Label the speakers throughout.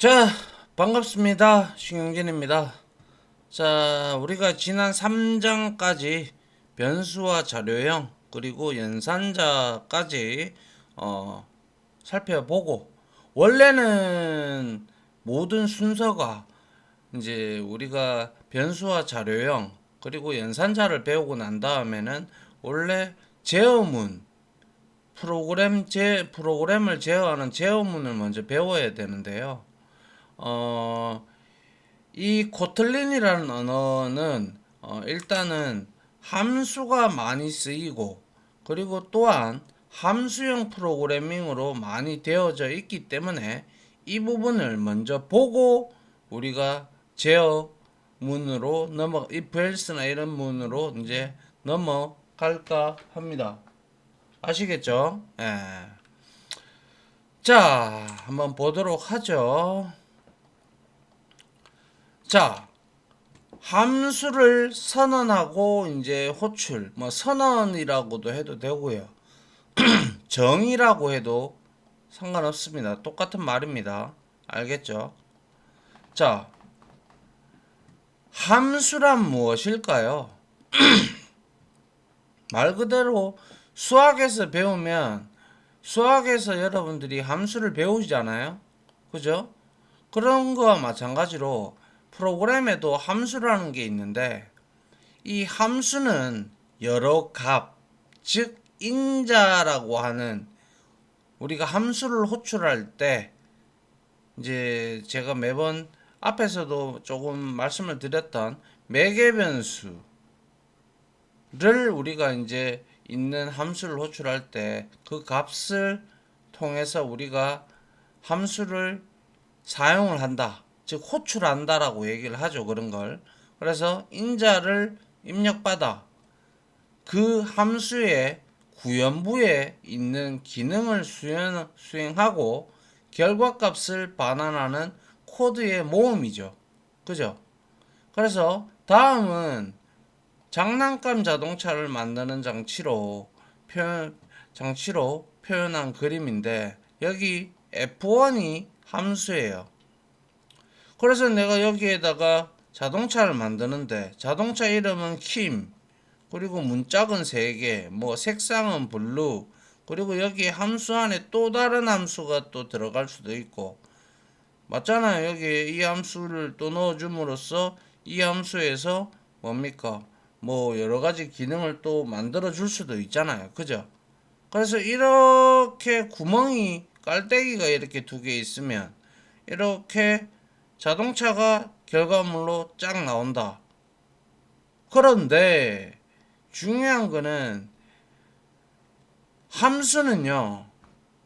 Speaker 1: 자, 반갑습니다. 신경진입니다. 자, 우리가 지난 3장까지 변수와 자료형 그리고 연산자까지 살펴보고, 원래는 모든 순서가 이제 우리가 변수와 자료형 그리고 연산자를 배우고 난 다음에는 원래 제어문, 프로그램을 제어하는 제어문을 먼저 배워야 되는데요. 어, 이 코틀린이라는 언어는 일단은 함수가 많이 쓰이고, 그리고 또한 함수형 프로그래밍으로 많이 되어져 있기 때문에 이 부분을 먼저 보고 우리가 제어 문으로 if else나 이런 문으로 이제 넘어갈까 합니다. 아시겠죠? 예. 자, 한번 보도록 하죠. 자, 함수를 선언하고 이제 호출, 뭐 선언이라고도 해도 되고요. 정의라고 해도 상관없습니다. 똑같은 말입니다. 알겠죠? 자, 함수란 무엇일까요? 말 그대로 수학에서 여러분들이 함수를 배우시잖아요. 그죠? 그런 거와 마찬가지로 프로그램에도 함수라는 게 있는데, 이 함수는 여러 값, 즉 인자라고 하는, 우리가 함수를 호출할 때 이제 제가 매번 앞에서도 조금 말씀을 드렸던 매개변수를 우리가 이제 있는 함수를 호출할 때 그 값을 통해서 우리가 함수를 사용을 한다, 즉 호출한다라고 얘기를 하죠. 그런 걸. 그래서 인자를 입력받아 그 함수의 구현부에 있는 기능을 수행하고 결과값을 반환하는 코드의 모음이죠. 그죠? 그래서 다음은 장난감 자동차를 만드는 장치로 표현한 그림인데, 여기 F1이 함수예요. 그래서 내가 여기에다가 자동차를 만드는데, 자동차 이름은 킴, 그리고 문짝은 3개, 뭐 색상은 블루, 그리고 여기 함수 안에 또 다른 함수가 또 들어갈 수도 있고, 맞잖아요. 여기 이 함수를 또 넣어줌으로써 이 함수에서 뭡니까? 뭐 여러 가지 기능을 또 만들어 줄 수도 있잖아요. 그죠? 그래서 이렇게 구멍이, 깔때기가 이렇게 2개 있으면 이렇게 자동차가 결과물로 쫙 나온다. 그런데 중요한 거는, 함수는요,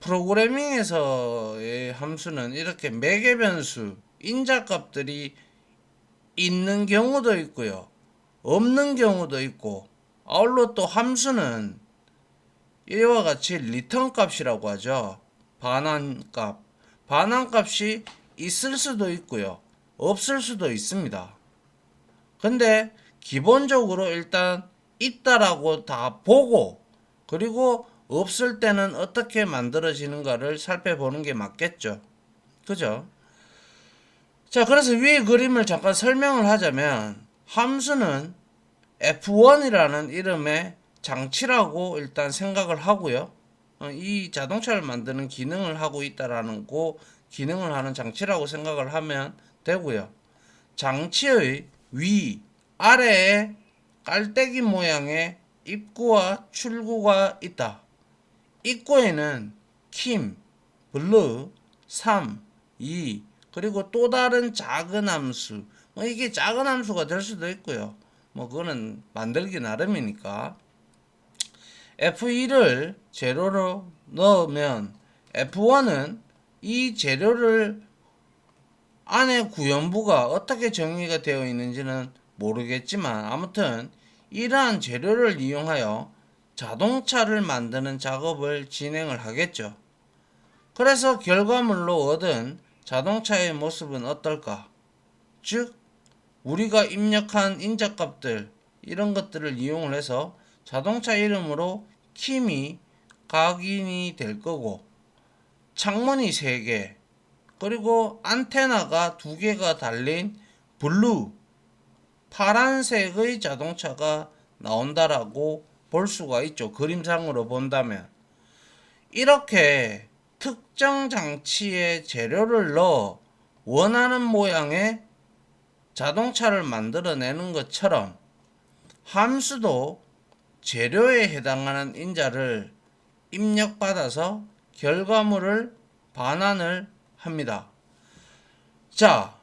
Speaker 1: 프로그래밍에서의 함수는 이렇게 매개변수, 인자값들이 있는 경우도 있고요, 없는 경우도 있고, 아울러 또 함수는 이와 같이 리턴 값이라고 하죠. 반환값. 반환값이 있을 수도 있고요, 없을 수도 있습니다. 근데 기본적으로 일단 있다라고 다 보고, 그리고 없을 때는 어떻게 만들어지는가를 살펴보는 게 맞겠죠. 그죠? 자, 그래서 위에 그림을 잠깐 설명을 하자면, 함수는 F1이라는 이름의 장치라고 일단 생각을 하고요. 이 자동차를 만드는 기능을 하고 있다라는 거, 기능을 하는 장치라고 생각을 하면 되고요. 장치의 위, 아래에 깔때기 모양의 입구와 출구가 있다. 입구에는 킴, 블루, 3, 2, 그리고 또 다른 작은 함수. 뭐 이게 작은 함수가 될 수도 있고요. 뭐 그거는 만들기 나름이니까. F2를 재료로 넣으면 F1은 이 재료를 안에 구현부가 어떻게 정의가 되어 있는지는 모르겠지만, 아무튼 이러한 재료를 이용하여 자동차를 만드는 작업을 진행을 하겠죠. 그래서 결과물로 얻은 자동차의 모습은 어떨까? 즉, 우리가 입력한 인자값들, 이런 것들을 이용을 해서 자동차 이름으로 킴이 각인이 될 거고, 창문이 3개, 그리고 안테나가 두 개가 달린 블루, 파란색의 자동차가 나온다라고 볼 수가 있죠. 그림상으로 본다면. 이렇게 특정 장치에 재료를 넣어 원하는 모양의 자동차를 만들어내는 것처럼 함수도 재료에 해당하는 인자를 입력받아서 결과물을 반환을 합니다. 자,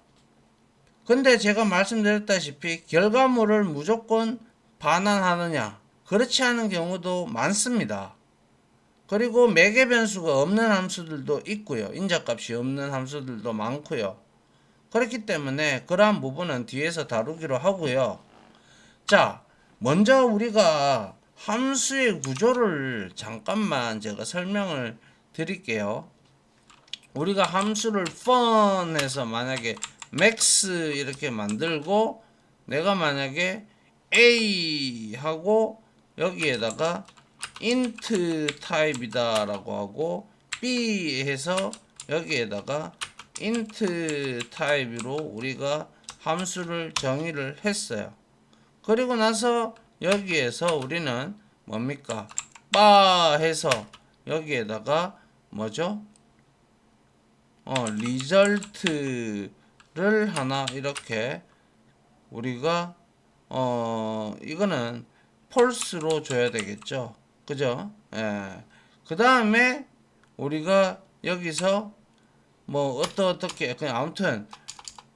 Speaker 1: 근데 제가 말씀드렸다시피 결과물을 무조건 반환하느냐? 그렇지 않은 경우도 많습니다. 그리고 매개 변수가 없는 함수들도 있고요. 인자값이 없는 함수들도 많고요. 그렇기 때문에 그러한 부분은 뒤에서 다루기로 하고요. 자, 먼저 우리가 함수의 구조를 잠깐만 제가 설명을 드릴게요. 우리가 함수를 fun해서 만약에 max 이렇게 만들고 내가 만약에 a 하고 여기에다가 int 타입이다 라고 하고 b 해서 여기에다가 int 타입으로 우리가 함수를 정의를 했어요. 그리고 나서 여기에서 우리는 뭡니까? 바 해서 여기에다가 뭐죠? 리절트를 하나 이렇게 우리가 이거는 폴스로 줘야 되겠죠. 그죠? 예. 그 다음에 우리가 여기서 뭐 어떻게 그냥 아무튼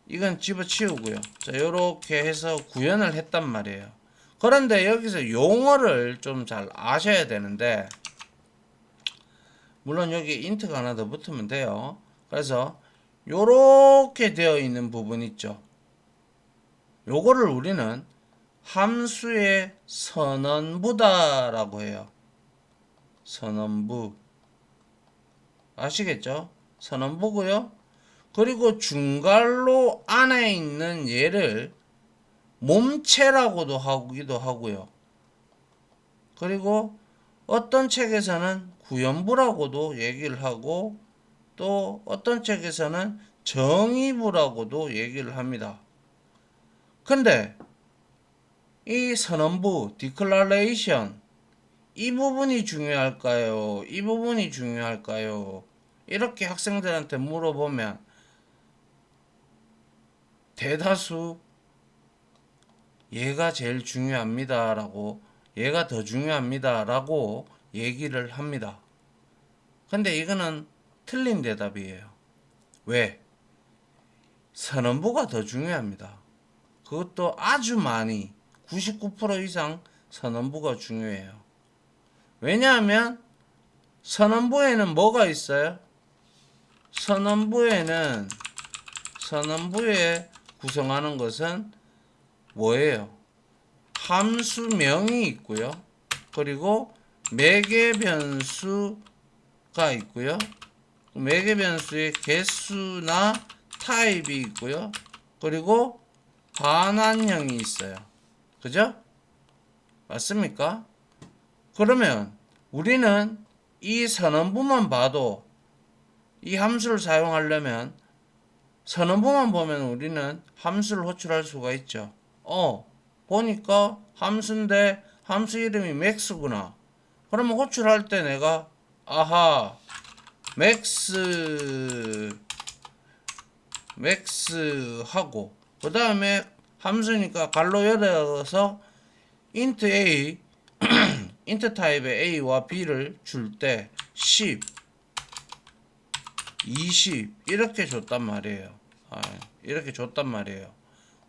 Speaker 1: 이건 집어치우고요. 자, 요렇게 해서 구현을 했단 말이에요. 그런데 여기서 용어를 좀 잘 아셔야 되는데, 물론 여기 인트가 하나 더 붙으면 돼요. 그래서 요렇게 되어 있는 부분 있죠. 요거를 우리는 함수의 선언부다라고 해요. 선언부. 아시겠죠? 선언부고요. 그리고 중괄호 안에 있는 얘를 몸체라고도 하기도 하고요. 그리고 어떤 책에서는 구연부라고도 얘기를 하고 또 어떤 책에서는 정의부라고도 얘기를 합니다. 근데 이 선언부, declaration 이 부분이 중요할까요? 이 부분이 중요할까요? 이렇게 학생들한테 물어보면 대다수 얘가 제일 중요합니다 라고 얘가 더 중요합니다 라고 얘기를 합니다. 근데 이거는 틀린 대답이에요. 왜? 선언부가 더 중요합니다. 그것도 아주 많이 99% 이상 선언부가 중요해요. 왜냐하면 선언부에는 뭐가 있어요? 선언부에 구성하는 것은 뭐예요? 함수명이 있고요. 그리고 매개 변수가 있고요. 매개 변수의 개수나 타입이 있고요. 그리고 반환형이 있어요. 그죠? 맞습니까? 그러면 우리는 이 선언부만 봐도 이 함수를 사용하려면 선언부만 보면 우리는 함수를 호출할 수가 있죠. 보니까 함수인데 함수 이름이 max구나. 그러면 호출할 때 내가 아하 max 하고 그 다음에 함수니까 갈로 열어서 int a int 타입의 a와 b를 줄 때 10, 20 이렇게 줬단 말이에요. 이렇게 줬단 말이에요.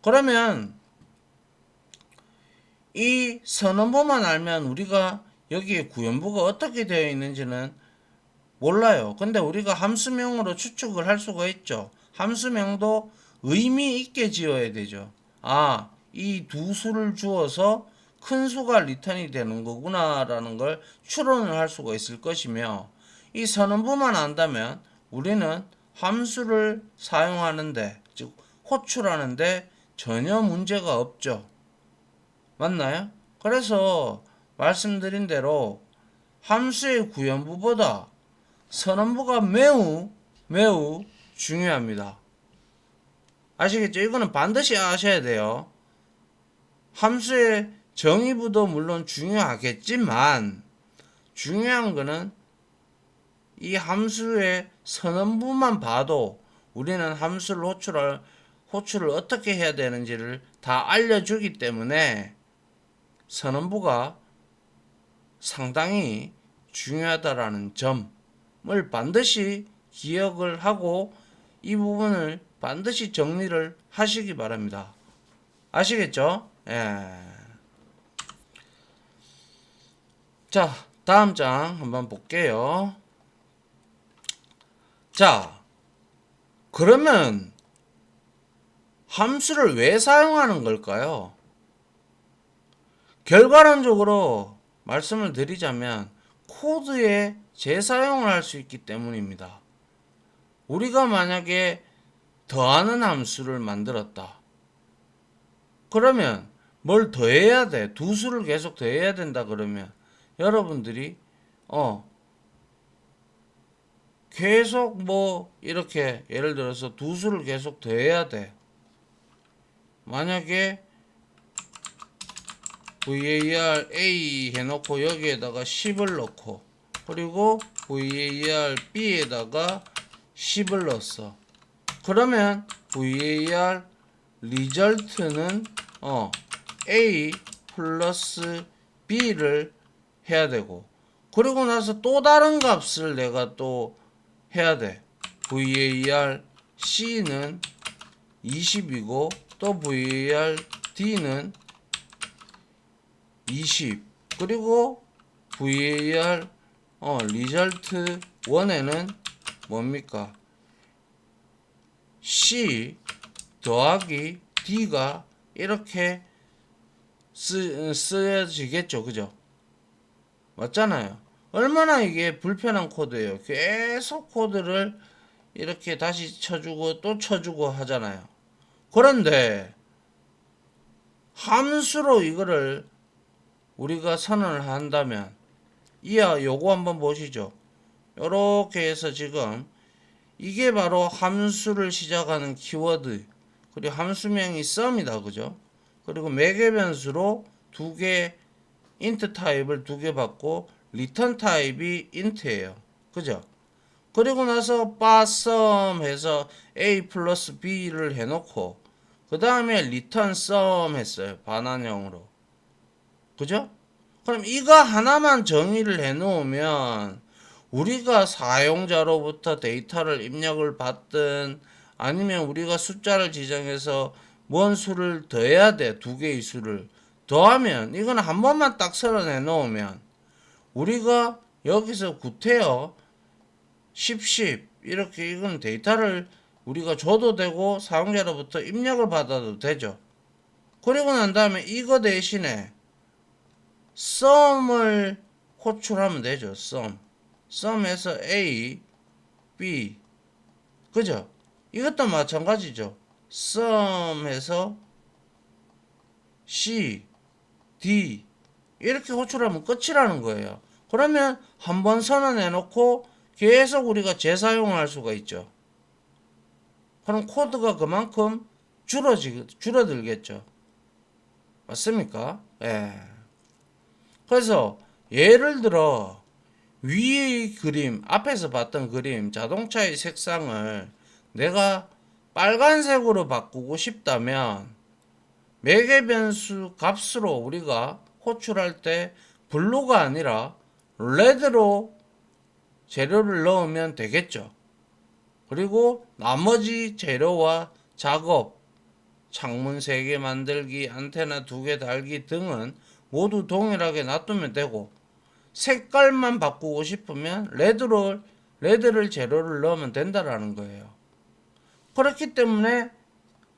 Speaker 1: 그러면 이 선언부만 알면 우리가 여기에 구현부가 어떻게 되어 있는지는 몰라요. 근데 우리가 함수명으로 추측을 할 수가 있죠. 함수명도 의미 있게 지어야 되죠. 이 두 수를 주어서 큰 수가 리턴이 되는 거구나 라는 걸 추론을 할 수가 있을 것이며, 이 선언부만 안다면 우리는 함수를 사용하는데, 즉 호출하는데 전혀 문제가 없죠. 맞나요? 그래서 말씀드린 대로 함수의 구현부보다 선언부가 매우 중요합니다. 아시겠죠? 이거는 반드시 아셔야 돼요. 함수의 정의부도 물론 중요하겠지만 중요한 거는 이 함수의 선언부만 봐도 우리는 함수를 호출을 어떻게 해야 되는지를 다 알려주기 때문에 선언부가 상당히 중요하다라는 점을 반드시 기억을 하고 이 부분을 반드시 정리를 하시기 바랍니다. 아시겠죠? 예. 자, 다음 장 한번 볼게요. 자, 그러면 함수를 왜 사용하는 걸까요? 결과론적으로 말씀을 드리자면 코드에 재사용을 할 수 있기 때문입니다. 우리가 만약에 더하는 함수를 만들었다. 그러면 뭘 더해야 돼? 두 수를 계속 더해야 된다 그러면 여러분들이 계속 뭐 이렇게 예를 들어서 두 수를 계속 더해야 돼. 만약에 var a 해놓고 여기에다가 10을 넣고 그리고 var b에다가 10을 넣었어. 그러면 var 리절트는 a 플러스 b를 해야 되고 그리고 나서 또 다른 값을 내가 또 해야 돼. var c는 20이고 또 var d는 20 그리고 var 리절트 1에는 뭡니까? C 더하기 D가 이렇게 쓰여지겠죠. 그죠? 맞잖아요. 얼마나 이게 불편한 코드예요. 계속 코드를 이렇게 다시 쳐주고 또 쳐주고 하잖아요. 그런데 함수로 이거를 우리가 선언을 한다면 이하 요거 한번 보시죠. 요렇게 해서 지금 이게 바로 함수를 시작하는 키워드 그리고 함수명이 sum이다. 그죠? 그리고 매개 변수로 두 개 int 타입을 두 개 받고 return 타입이 int예요. 그죠? 그리고 나서 sum 해서 a 플러스 b를 해놓고 그 다음에 return sum 했어요. 반환형으로. 그죠? 그럼 이거 하나만 정의를 해 놓으면 우리가 사용자로부터 데이터를 입력을 받든 아니면 우리가 숫자를 지정해서 뭔 수를 더해야 돼. 두 개의 수를 더하면 이건 한 번만 딱 설어내 놓으면 우리가 여기서 구태여 10 이렇게 이건 데이터를 우리가 줘도 되고 사용자로부터 입력을 받아도 되죠. 그리고 난 다음에 이거 대신에 sum을 호출하면 되죠. sum에서 a, b, 그죠? 이것도 마찬가지죠. sum에서 c, d 이렇게 호출하면 끝이라는 거예요. 그러면 한번 선언해 놓고 계속 우리가 재사용을 할 수가 있죠. 그럼 코드가 그만큼 줄어들겠죠. 맞습니까? 예. 그래서 예를 들어 위의 그림, 앞에서 봤던 그림, 자동차의 색상을 내가 빨간색으로 바꾸고 싶다면 매개 변수 값으로 우리가 호출할 때 블루가 아니라 레드로 재료를 넣으면 되겠죠. 그리고 나머지 재료와 작업, 창문 3개 만들기, 안테나 2개 달기 등은 모두 동일하게 놔두면 되고 색깔만 바꾸고 싶으면 레드를 재료를 넣으면 된다라는 거예요. 그렇기 때문에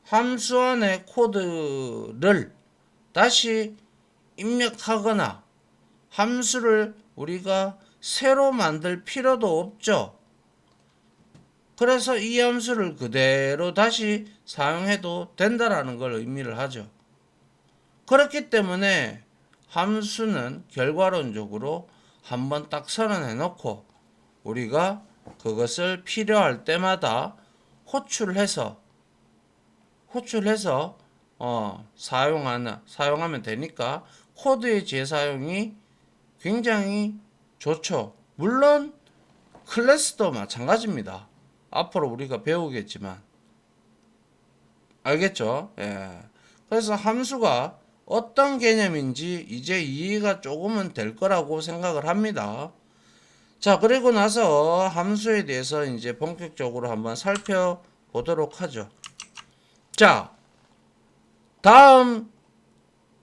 Speaker 1: 함수 안에 코드를 다시 입력하거나 함수를 우리가 새로 만들 필요도 없죠. 그래서 이 함수를 그대로 다시 사용해도 된다라는 걸 의미를 하죠. 그렇기 때문에 함수는 결과론적으로 한번 딱 선언해 놓고 우리가 그것을 필요할 때마다 호출해서 사용하면 되니까 코드의 재사용이 굉장히 좋죠. 물론 클래스도 마찬가지입니다. 앞으로 우리가 배우겠지만 알겠죠? 예. 그래서 함수가 어떤 개념인지 이제 이해가 조금은 될 거라고 생각을 합니다. 자, 그리고 나서 함수에 대해서 이제 본격적으로 한번 살펴보도록 하죠. 자, 다음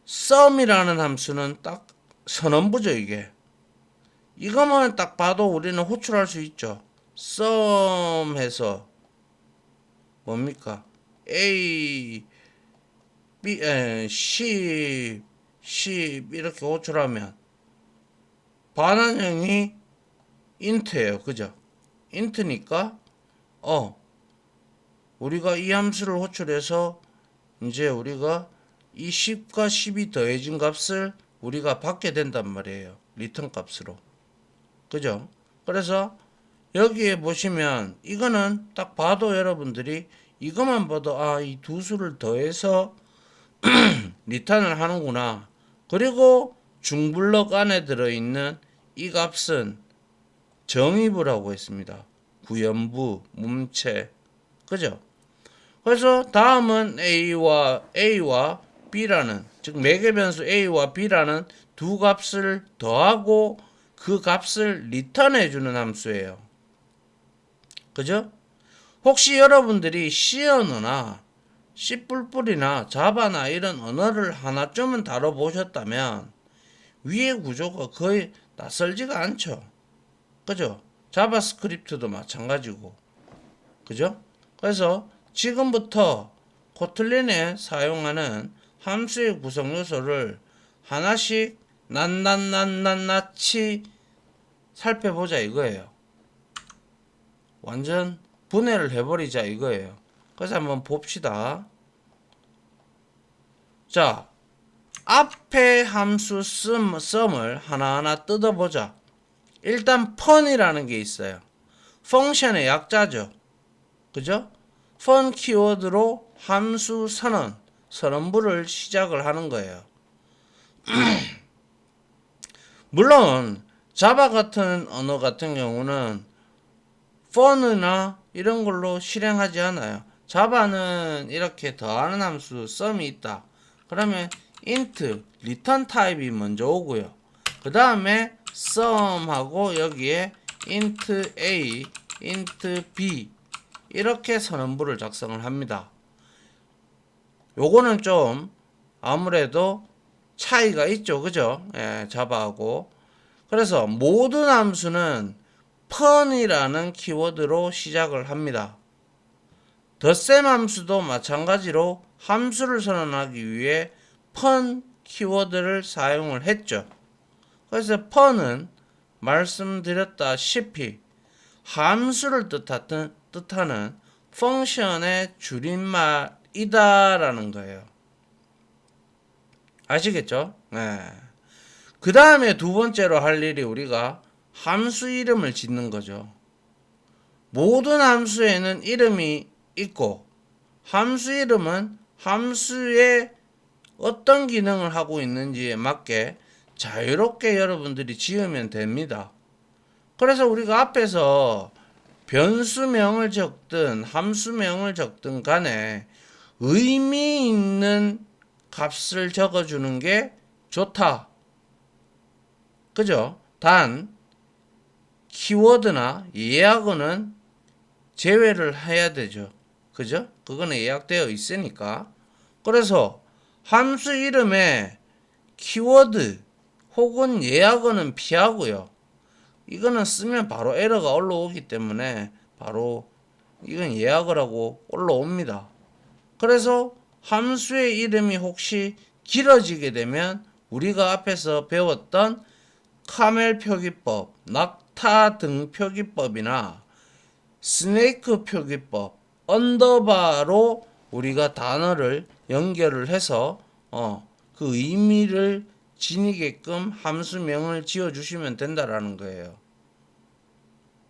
Speaker 1: sum이라는 함수는 딱 선언부죠, 이게. 이것만 딱 봐도 우리는 호출할 수 있죠. sum 해서 뭡니까? A, B, 10 이렇게 호출하면 반환형이 int예요. 그죠? int니까 우리가 이 함수를 호출해서 이제 우리가 이 10과 10이 더해진 값을 우리가 받게 된단 말이에요. 리턴 값으로. 그죠? 그래서 여기에 보시면 이거는 딱 봐도 여러분들이 이것만 봐도 이 두 수를 더해서 리턴을 하는구나. 그리고 중블럭 안에 들어있는 이 값은 정의부라고 했습니다. 부연부, 문체. 그죠? 그래서 다음은 A와 B라는, 즉 매개 변수 A와 B라는 두 값을 더하고 그 값을 리턴해주는 함수예요. 그죠? 혹시 여러분들이 C 언어나 C++이나 자바나 이런 언어를 하나쯤은 다뤄보셨다면 위의 구조가 거의 낯설지가 않죠. 그죠? 자바스크립트도 마찬가지고. 그죠? 그래서 지금부터 코틀린에 사용하는 함수의 구성 요소를 하나씩 낱낱낱낱이 살펴보자 이거예요. 완전 분해를 해버리자 이거예요. 그래서 한번 봅시다. 자, 앞에 함수 sum을 하나하나 뜯어보자. 일단 fun이라는 게 있어요. 펑션의 약자죠. 그죠? fun 키워드로 함수 선언부를 시작을 하는 거예요. 물론 자바 같은 언어 같은 경우는 fun이나 이런 걸로 실행하지 않아요. 자바는 이렇게 더하는 함수 sum이 있다. 그러면 int return 타입이 먼저 오고요. 그 다음에 sum하고 여기에 int a, int b 이렇게 선언부를 작성을 합니다. 요거는 좀 아무래도 차이가 있죠. 그죠? 예, 자바하고. 그래서 모든 함수는 fun이라는 키워드로 시작을 합니다. 덧셈 함수도 마찬가지로 함수를 선언하기 위해 fun 키워드를 사용을 했죠. 그래서 fun은 말씀드렸다시피 함수를 뜻하는 펑션의 줄임말이다라는 거예요. 아시겠죠? 네. 그 다음에 두 번째로 할 일이 우리가 함수 이름을 짓는 거죠. 모든 함수에는 이름이 있고 함수 이름은 함수에 어떤 기능을 하고 있는지에 맞게 자유롭게 여러분들이 지으면 됩니다. 그래서 우리가 앞에서 변수명을 적든 함수명을 적든 간에 의미 있는 값을 적어주는 게 좋다. 그죠? 단 키워드나 예약어는 제외를 해야 되죠. 그죠? 그거는 예약되어 있으니까. 그래서 함수 이름에 키워드 혹은 예약어는 피하고요. 이거는 쓰면 바로 에러가 올라오기 때문에 바로 이건 예약어라고 올라옵니다. 그래서 함수의 이름이 혹시 길어지게 되면 우리가 앞에서 배웠던 카멜 표기법, 낙타 등 표기법이나 스네이크 표기법, 언더바로 우리가 단어를 연결을 해서 그 의미를 지니게끔 함수명을 지어주시면 된다라는 거예요.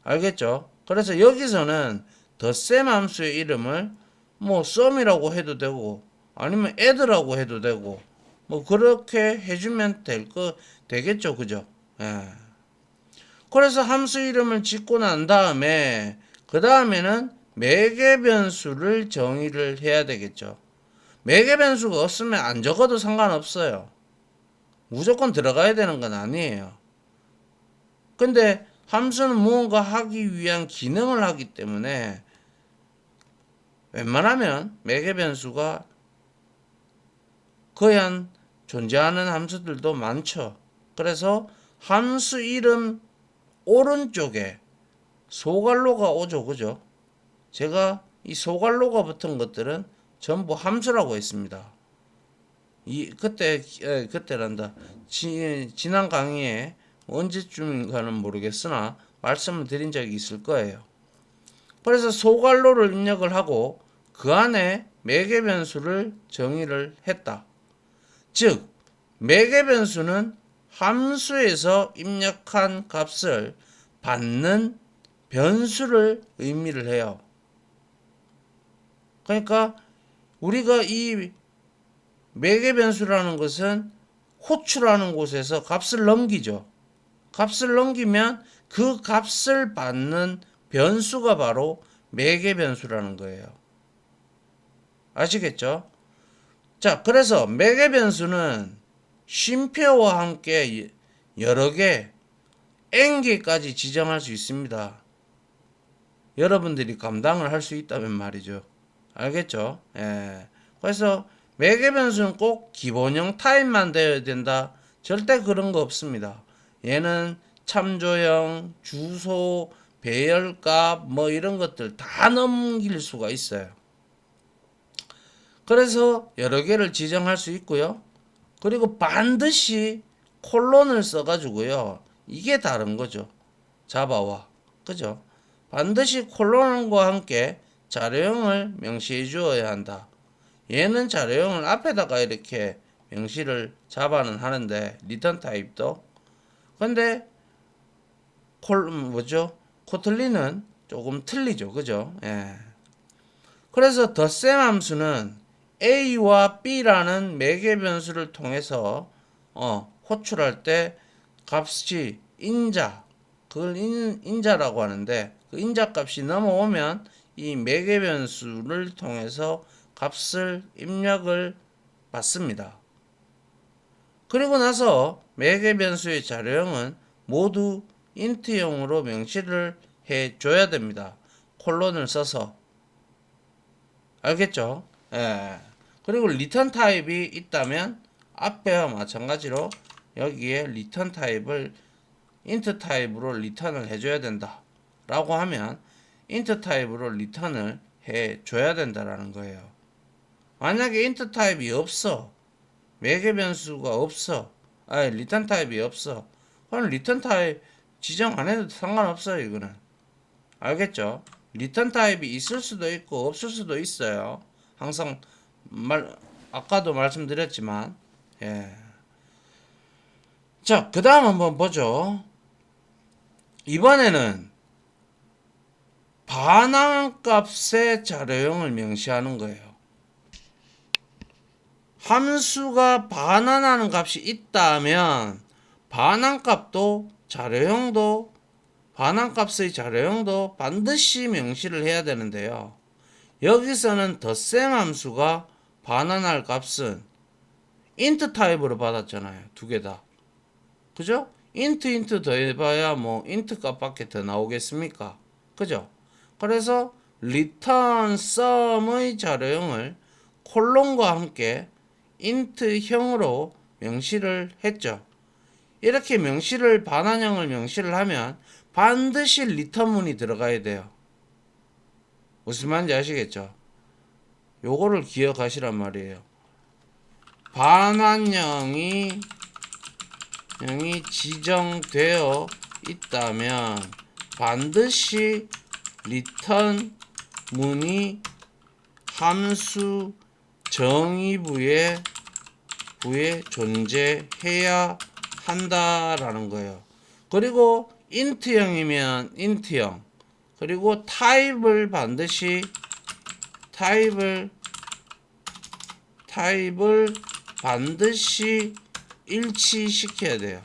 Speaker 1: 알겠죠? 그래서 여기서는 덧셈 함수의 이름을 뭐 sum이라고 해도 되고 아니면 add라고 해도 되고 뭐 그렇게 해주면 되겠죠, 그죠? 예. 그래서 함수 이름을 짓고 난 다음에 그 다음에는 매개 변수를 정의를 해야 되겠죠. 매개 변수가 없으면 안 적어도 상관없어요. 무조건 들어가야 되는 건 아니에요. 근데 함수는 무언가 하기 위한 기능을 하기 때문에 웬만하면 매개 변수가 거의 한 존재하는 함수들도 많죠. 그래서 함수 이름 오른쪽에 소괄호가 오죠, 그죠? 제가 이 소괄호가 붙은 것들은 전부 함수라고 했습니다. 그때란다. 지난 강의에 언제쯤인가는 모르겠으나 말씀을 드린 적이 있을 거예요. 그래서 소괄호를 입력을 하고 그 안에 매개 변수를 정의를 했다. 즉, 매개 변수는 함수에서 입력한 값을 받는 변수를 의미를 해요. 그러니까 우리가 이 매개 변수라는 것은 호출하는 곳에서 값을 넘기죠. 값을 넘기면 그 값을 받는 변수가 바로 매개 변수라는 거예요. 아시겠죠? 자, 그래서 매개 변수는 쉼표와 함께 여러 개, n개까지 지정할 수 있습니다. 여러분들이 감당을 할 수 있다면 말이죠. 알겠죠? 예. 그래서 매개 변수는 꼭 기본형 타입만 되어야 된다. 절대 그런 거 없습니다. 얘는 참조형, 주소, 배열값 뭐 이런 것들 다 넘길 수가 있어요. 그래서 여러 개를 지정할 수 있고요. 그리고 반드시 콜론을 써가지고요. 이게 다른 거죠. 자바와. 그죠? 반드시 콜론과 함께 자료형을 명시해 주어야 한다. 얘는 자료형을 앞에다가 이렇게 명시를 자바는 하는데 리턴 타입도. 근데 코틀린은 조금 틀리죠. 그죠? 예. 그래서 덧셈 함수는 A와 B라는 매개 변수를 통해서 호출할 때 값이 인자, 그걸 인자라고 하는데 그 인자 값이 넘어오면 이 매개 변수를 통해서 값을 입력을 받습니다. 그리고 나서 매개 변수의 자료형은 모두 인트형으로 명시를 해줘야 됩니다. 콜론을 써서. 알겠죠? 예. 그리고 리턴 타입이 있다면 앞에와 마찬가지로 여기에 리턴 타입을 int 타입으로 리턴을 해줘야 된다 라고 하면 int 타입으로 리턴을 해줘야 된다라는 거예요. 만약에 int 타입이 없어, 매개 변수가 없어, 리턴 타입이 없어, 그럼 리턴 타입 지정 안 해도 상관없어요. 이거는 알겠죠? 리턴 타입이 있을 수도 있고 없을 수도 있어요. 항상 아까도 말씀드렸지만, 예. 자, 그 다음 한번 보죠. 이번에는 반환값의 자료형을 명시하는 거예요. 함수가 반환하는 값이 있다면 반환값도 자료형도 반환값의 자료형도 반드시 명시를 해야 되는데요. 여기서는 덧셈 함수가 반환할 값은 int 타입으로 받았잖아요. 두 개 다. 그죠? int 더해봐야 뭐 int 값밖에 더 나오겠습니까? 그죠? 그래서 return sum의 자료형을 콜론과 함께 int형으로 명시를 했죠. 이렇게 반환형을 명시를 하면 반드시 리턴문이 들어가야 돼요. 무슨 말인지 아시겠죠? 요거를 기억하시란 말이에요. 반환형이 지정되어 있다면 반드시 리턴 문이 함수 정의부에 존재해야 한다라는 거예요. 그리고 int형이면 int형, 그리고 타입을 반드시 타입을 반드시 일치시켜야 돼요.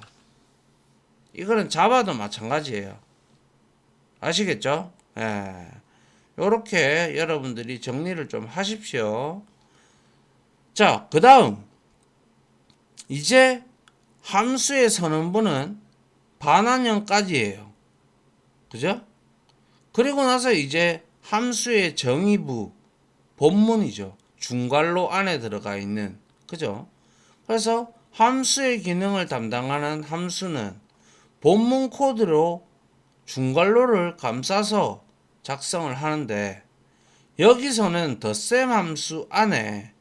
Speaker 1: 이거는 자바도 마찬가지예요. 아시겠죠? 예. 요렇게 여러분들이 정리를 좀 하십시오. 자, 그 다음 이제 함수의 선언부는 반환형까지예요. 그죠? 그리고 나서 이제 함수의 정의부 본문이죠. 중괄호 안에 들어가 있는, 그죠? 그래서 함수의 기능을 담당하는 함수는 본문 코드로 중괄호를 감싸서 작성을 하는데, 여기서는 덧셈 함수 안에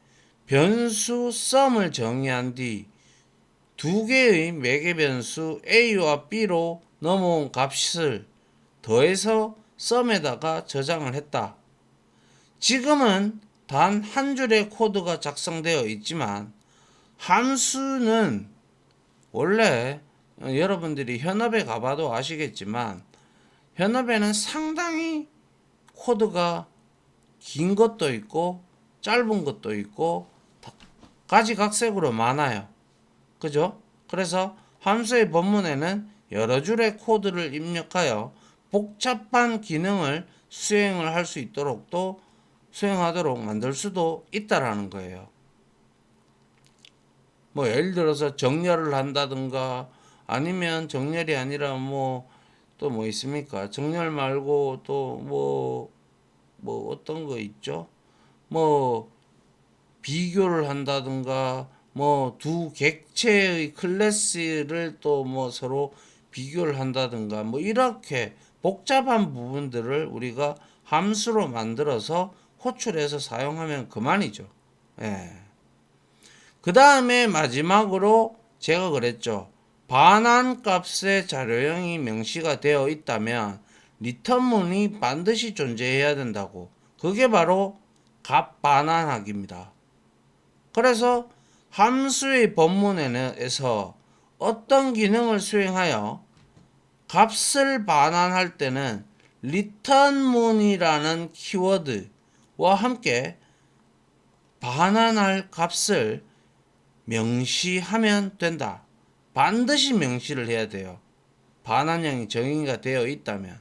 Speaker 1: 변수 sum을 정의한 뒤 두 개의 매개 변수 a와 b로 넘어온 값을 더해서 sum에다가 저장을 했다. 지금은 단 한 줄의 코드가 작성되어 있지만 함수는 원래 여러분들이 현업에 가봐도 아시겠지만 현업에는 상당히 코드가 긴 것도 있고 짧은 것도 있고 가지각색으로 많아요. 그죠? 그래서 함수의 본문에는 여러 줄의 코드를 입력하여 복잡한 기능을 수행을 할 수 있도록 또 수행하도록 만들 수도 있다라는 거예요. 뭐 예를 들어서 정렬을 한다든가 아니면 정렬이 아니라 뭐 또 뭐 있습니까? 정렬 말고 또 뭐 어떤 거 있죠? 뭐 비교를 한다든가 뭐 두 객체의 클래스를 또 뭐 서로 비교를 한다든가 뭐 이렇게 복잡한 부분들을 우리가 함수로 만들어서 호출해서 사용하면 그만이죠. 예. 그 다음에 마지막으로 제가 그랬죠. 반환 값의 자료형이 명시가 되어 있다면 리턴문이 반드시 존재해야 된다고. 그게 바로 값 반환하기입니다. 그래서 함수의 본문에서 어떤 기능을 수행하여 값을 반환할 때는 return문이라는 키워드와 함께 반환할 값을 명시하면 된다. 반드시 명시를 해야 돼요. 반환형이 정의가 되어 있다면.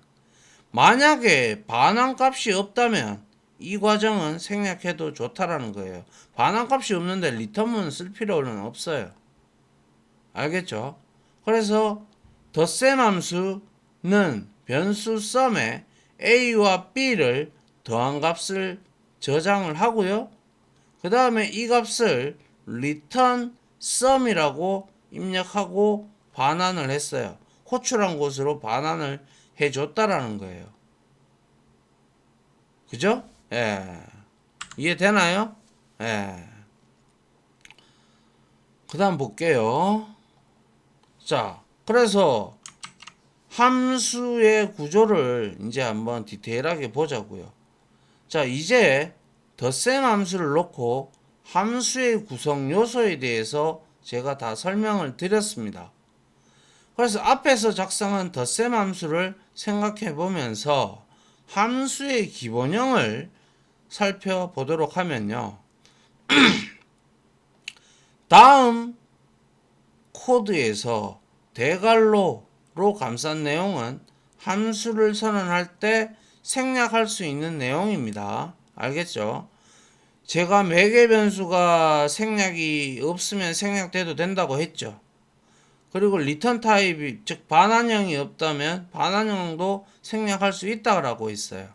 Speaker 1: 만약에 반환값이 없다면 이 과정은 생략해도 좋다라는 거예요. 반환값이 없는데 리턴문 쓸 필요는 없어요. 알겠죠? 그래서 덧셈 함수는 변수 sum에 a와 b를 더한 값을 저장을 하고요. 그 다음에 이 값을 return sum이라고 입력하고 반환을 했어요. 호출한 곳으로 반환을 해줬다라는 거예요. 그죠? 예. 이해되나요? 예. 그 다음 볼게요. 자, 그래서 함수의 구조를 이제 한번 디테일하게 보자고요. 자, 이제 덧셈 함수를 놓고 함수의 구성 요소에 대해서 제가 다 설명을 드렸습니다. 그래서 앞에서 작성한 덧셈 함수를 생각해 보면서 함수의 기본형을 살펴보도록 하면요. 다음 코드에서 대괄호로 감싼 내용은 함수를 선언할 때 생략할 수 있는 내용입니다. 알겠죠? 제가 매개 변수가 생략이 없으면 생략돼도 된다고 했죠. 그리고 리턴 타입이 즉 반환형이 없다면 반환형도 생략할 수 있다고 했어요.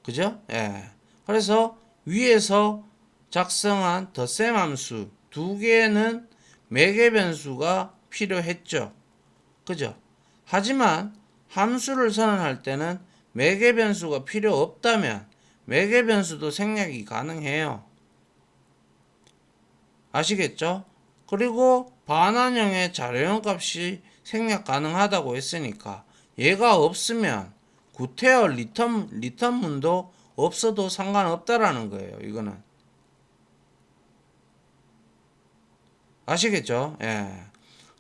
Speaker 1: 그죠? 예. 그래서 위에서 작성한 덧셈 함수 두 개는 매개 변수가 필요했죠. 그죠? 하지만 함수를 선언할 때는 매개 변수가 필요 없다면 매개 변수도 생략이 가능해요. 아시겠죠? 그리고 반환형의 자료형 값이 생략 가능하다고 했으니까 얘가 없으면 구태여 리턴문도 없어도 상관없다라는 거예요. 이거는 아시겠죠? 예.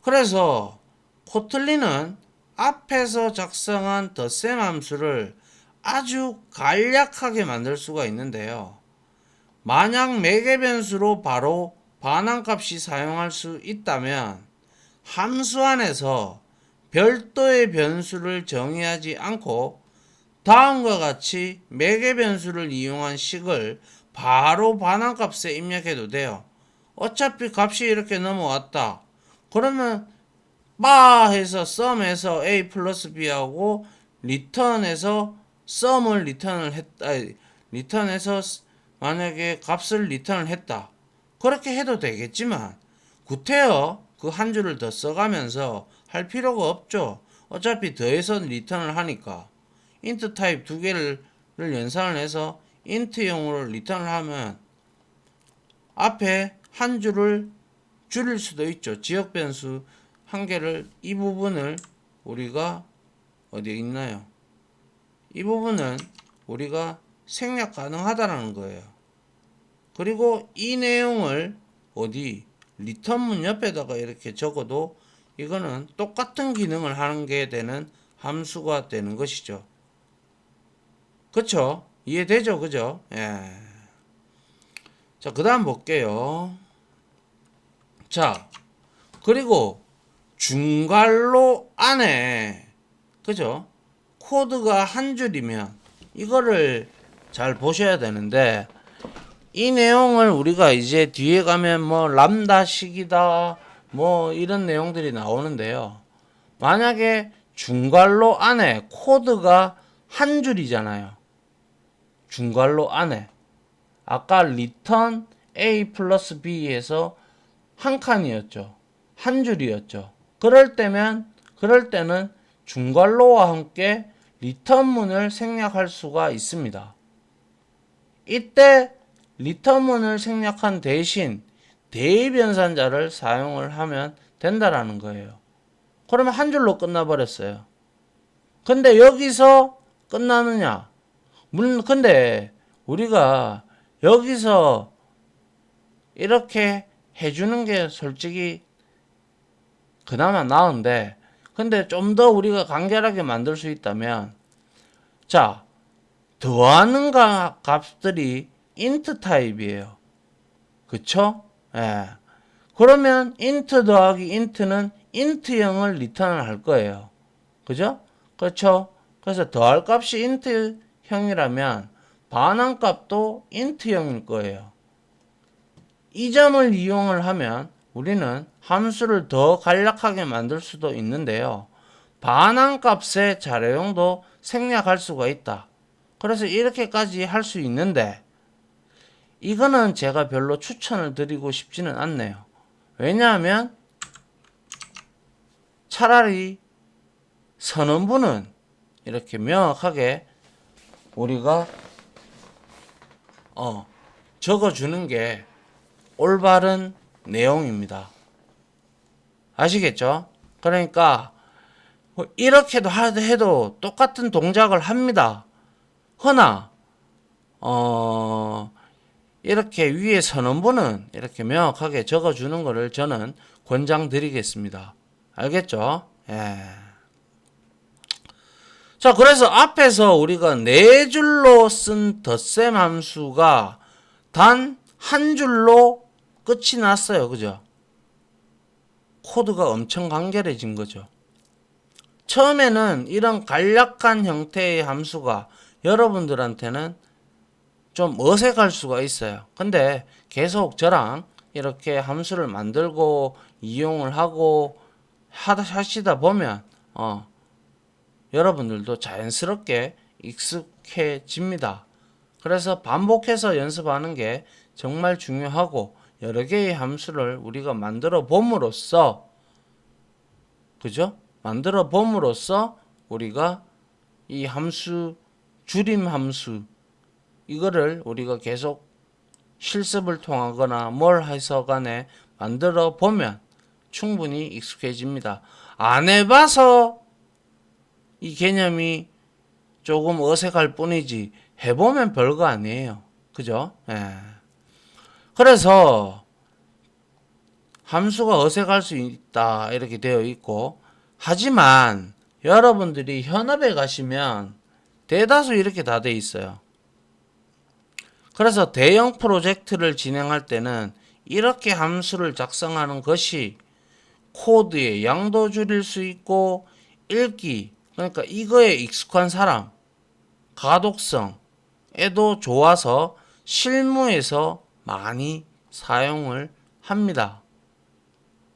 Speaker 1: 그래서 코틀린은 앞에서 작성한 덧셈 함수를 아주 간략하게 만들 수가 있는데요. 만약 매개 변수로 바로 반환값이 사용할 수 있다면 함수 안에서 별도의 변수를 정의하지 않고 다음과 같이 매개 변수를 이용한 식을 바로 반환값에 입력해도 돼요. 어차피 값이 이렇게 넘어왔다. 그러면 바 해서 썸에서 a 플러스 b하고 리턴에서 썸을 리턴을 했다. 리턴에서 만약에 값을 리턴을 했다. 그렇게 해도 되겠지만 구태여 그 한 줄을 더 써가면서 할 필요가 없죠. 어차피 더해서 리턴을 하니까 int 타입 두 개를 연산을 해서 int용으로 리턴을 하면 앞에 한 줄을 줄일 수도 있죠. 지역 변수 한 개를 이 부분을 우리가 어디에 있나요? 이 부분은 우리가 생략 가능하다라는 거예요. 그리고 이 내용을 어디 리턴문 옆에다가 이렇게 적어도 이거는 똑같은 기능을 하는 게 되는 함수가 되는 것이죠. 그쵸? 이해되죠? 그죠? 예. 자, 그 다음 볼게요. 자, 그리고 중괄호 안에, 그죠? 코드가 한 줄이면 이거를 잘 보셔야 되는데, 이 내용을 우리가 이제 뒤에 가면 뭐 람다식이다 뭐 이런 내용들이 나오는데요. 만약에 중괄호 안에 코드가 한 줄이잖아요. 중괄호 안에 아까 return a 플러스 b에서 한 칸이었죠. 한 줄이었죠. 그럴 때는 중괄호와 함께 리턴문을 생략할 수가 있습니다. 이때 리턴문을 생략한 대신 대입연산자를 사용을 하면 된다라는 거예요. 그러면 한 줄로 끝나버렸어요. 근데 여기서 끝나느냐? 물론 근데 우리가 여기서 이렇게 해주는 게 솔직히 그나마 나은데, 근데 좀 더 우리가 간결하게 만들 수 있다면, 자, 더하는 값들이 int 타입이에요. 그쵸? 예. 그러면 int 더하기 int는 int형을 리턴을 할 거예요. 그죠? 그렇죠? 그래서 더할 값이 int형이라면 반환 값도 int형일 거예요. 이 점을 이용을 하면 우리는 함수를 더 간략하게 만들 수도 있는데요. 반환 값의 자료용도 생략할 수가 있다. 그래서 이렇게까지 할 수 있는데 이거는 제가 별로 추천을 드리고 싶지는 않네요. 왜냐하면 차라리 선언부는 이렇게 명확하게 우리가 적어주는 게 올바른 내용입니다. 아시겠죠? 그러니까 이렇게도 해도 똑같은 동작을 합니다. 허나 이렇게 위에 선언부는 이렇게 명확하게 적어주는 것을 저는 권장드리겠습니다. 알겠죠? 예. 자, 그래서 앞에서 우리가 네 줄로 쓴 덧셈 함수가 단 한 줄로 끝이 났어요. 그죠? 코드가 엄청 간결해진 거죠. 처음에는 이런 간략한 형태의 함수가 여러분들한테는 좀 어색할 수가 있어요. 근데 계속 저랑 이렇게 함수를 만들고 이용을 하고 하시다 보면 여러분들도 자연스럽게 익숙해집니다. 그래서 반복해서 연습하는 게 정말 중요하고 여러 개의 함수를 우리가 만들어 봄으로써 그죠? 만들어 봄으로써 우리가 이 함수 줄임 함수 이거를 우리가 계속 실습을 통하거나 뭘 해서 간에 만들어 보면 충분히 익숙해집니다. 안 해봐서 이 개념이 조금 어색할 뿐이지 해보면 별거 아니에요. 그죠? 예. 그래서 함수가 어색할 수 있다 이렇게 되어 있고 하지만 여러분들이 현업에 가시면 대다수 이렇게 다 돼 있어요. 그래서 대형 프로젝트를 진행할 때는 이렇게 함수를 작성하는 것이 코드의 양도 줄일 수 있고 읽기, 그러니까 이거에 익숙한 사람, 가독성에도 좋아서 실무에서 많이 사용을 합니다.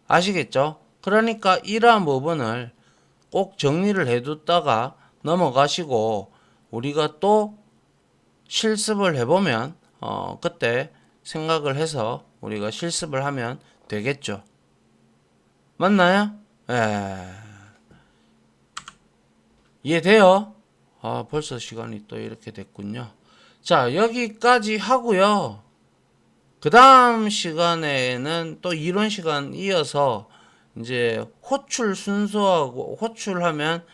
Speaker 1: 아시겠죠? 그러니까 이러한 부분을 꼭 정리를 해뒀다가 넘어가시고 우리가 또 실습을 해보면 그때 생각을 해서 우리가 실습을 하면 되겠죠. 맞나요? 예. 이해돼요? 벌써 시간이 또 이렇게 됐군요. 자, 여기까지 하고요. 그 다음 시간에는 또 이론 시간 이어서 이제 호출 순서하고 호출하면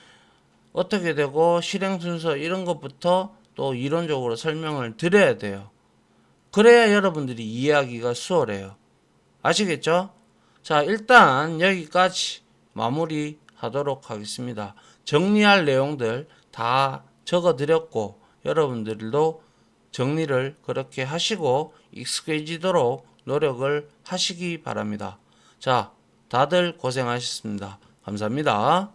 Speaker 1: 어떻게 되고 실행 순서 이런 것부터 또 이론적으로 설명을 드려야 돼요. 그래야 여러분들이 이해하기가 수월해요. 아시겠죠? 자, 일단 여기까지 마무리 하도록 하겠습니다. 정리할 내용들 다 적어 드렸고 여러분들도 정리를 그렇게 하시고 익숙해지도록 노력을 하시기 바랍니다. 자, 다들 고생하셨습니다. 감사합니다.